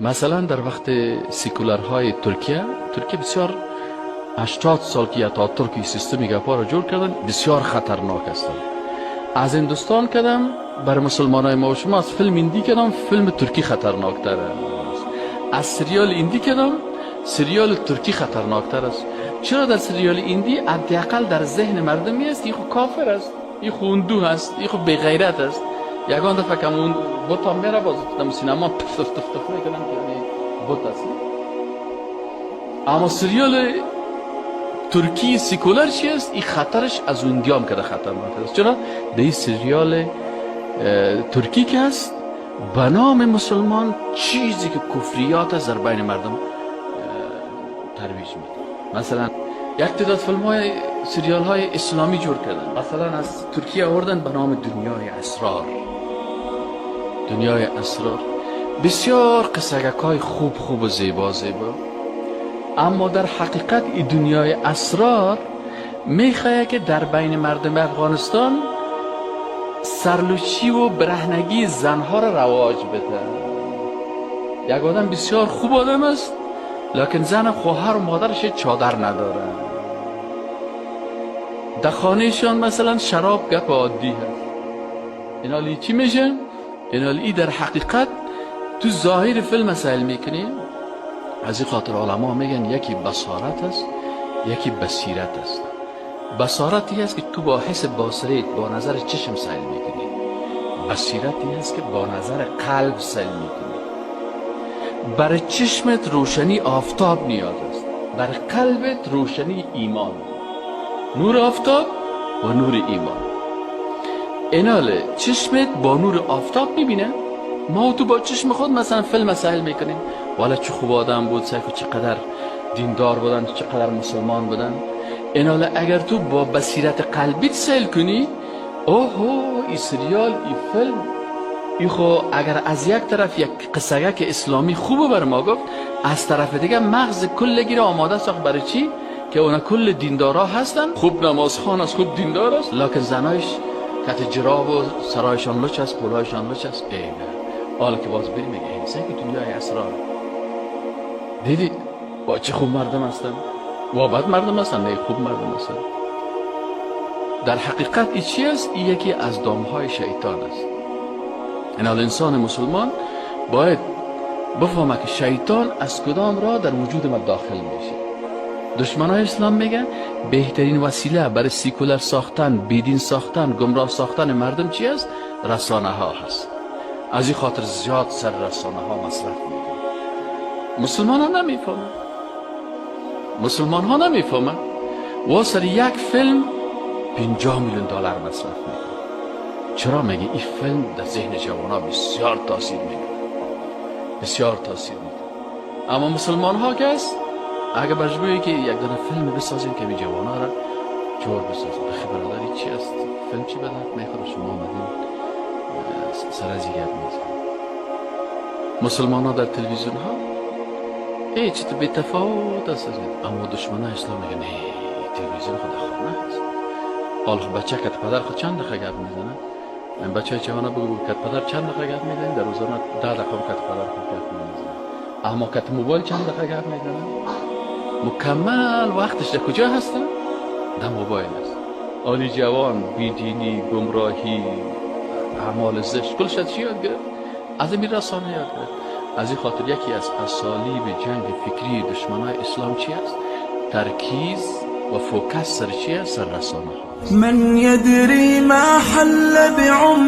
مثلا در وقت سیکولرهای ترکیه بسیار 80 سال که اتاتورک سیستمی گپا را جور کردن، بسیار خطرناک هستند. از هندوستان کردم برای مسلمانای ما و شما، از فیلم هندی کردم فیلم ترکی خطرناک تر است، از سریال هندی کردم سریال ترکی خطرناک تر است. چرا؟ در سریال هندی حداقل در ذهن مردمی است این خو کافر است، این خو هندو است، این خو بی غیرت است. یگان دفعه که اون بوت هم میره باز در سینما تف میکنن که بوت است. اما سریال ترکی سیکولر چی است؟ این خطرش از اندیام کرده خطرناک است. چرا؟ در این سریال ترکی که است به نام مسلمان چیزی که کفریات است در بین مردم ترویج میده. مثلا یک تعداد فیلم های سریال های اسلامی جور کردن، مثلا از ترکیه آوردن به نام دنیای اسرار. دنیای اسرار بسیار قصگک های خوب و زیبا، اما در حقیقت این دنیای اسرار میخواه که در بین مردم افغانستان سرلوچی و برهنگی زنها را رواج بده. یک آدم بسیار خوب آدم است لکن زن خواهر و مادرش چادر نداره. در خانهشان مثلا شراب گپ عادی هست. اینالی چی میشه؟ اینالی در حقیقت تو ظاهر فیلم مسائل میکنی. از این خاطر علما میگن یکی بصارت است، یکی بصیرت است. بصارتی است که تو با حس بصریت با نظر چشم سیل میکنی، بصیرتی است که با نظر قلب سیل میکنی. برای چشمت روشنی آفتاب نیاز است، برای قلبت روشنی ایمان، نور آفتاب و نور ایمان. ایناله چشمت با نور آفتاب میبینه، ما تو با چشم خود مثلا فیلم مسائل میکنیم، والا چه خوب آدم بود، سیف چقدر دیندار بودن، چقدر مسلمان بودن. ایناله اگر تو با بصیرت قلبیت سیل کنی، اوهو این سریال، این فیلم، این خو اگر از یک طرف یک قصه که اسلامی خوبه بر ما گفت، از طرف دیگه مغز کلگی را آماده ساخت برای چی؟ که اونا کل دیندارا هستن، خوب نمازخوان است، خوب دیندار است، لکن زنایش کت جراب و سرایشان لچ است، پولایشان لچ است. اینا حالا که باز بریم میگه این سه که دنیای اسرار دیدی با چه خوب مردم هستن و بد مردم هستن، نه خوب مردم هستن. در حقیقت این چی است؟ این یکی از دامهای شیطان است. این انسان مسلمان باید بفهمه که شیطان از کدام را در وجود ما داخل میشه. دشمنای اسلام میگن بهترین وسیله برای سیکولر ساختن، بیدین ساختن، گمراه ساختن مردم چی است؟ رسانه ها هست. از این خاطر زیاد سر رسانه ها مصرف میکنن. مسلمان ها نمیفهمن و سر یک فیلم 50 میلیون دلار مصرف میکنن. چرا؟ میگه این فیلم در ذهن جوانا بسیار تاثیر میکنه، اما مسلمان ها که است اگه مجبوری که یک دونه فیلم بسازیم که به جوانا را جور بسازیم. بخی برادری چی است؟ فیلم چی بدهد میخوره؟ شما آمدین سر از گپ میزنید. مسلمان ها در تلویزیون ها هیچ تو بی تفاوت است، اما دشمن اسلام میگه نه تلویزیون خود خانه است. حال خب بچه کت پدر خود چند دقیقه گپ میزنه؟ من بچه جوانا بگو کت پدر چند دقیقه گپ میزنه؟ در روزانه 10 دقیقه کت پدر خود گپ میزنه. اما کت موبایل چند دقیقه گپ میزنه؟ مکمل وقتش در کجا هستن؟ در موبایل است. آلی جوان بیدینی، گمراهی، اعمال زشت کلش از چی یاد گرفت؟ از این رسانه یاد گرفت. از این خاطر یکی از اسالیب جنگ فکری دشمنای اسلام چی است؟ ترکیز و فوکس سر چی است؟ سر رسانه ها. من یدری ما حل بعمر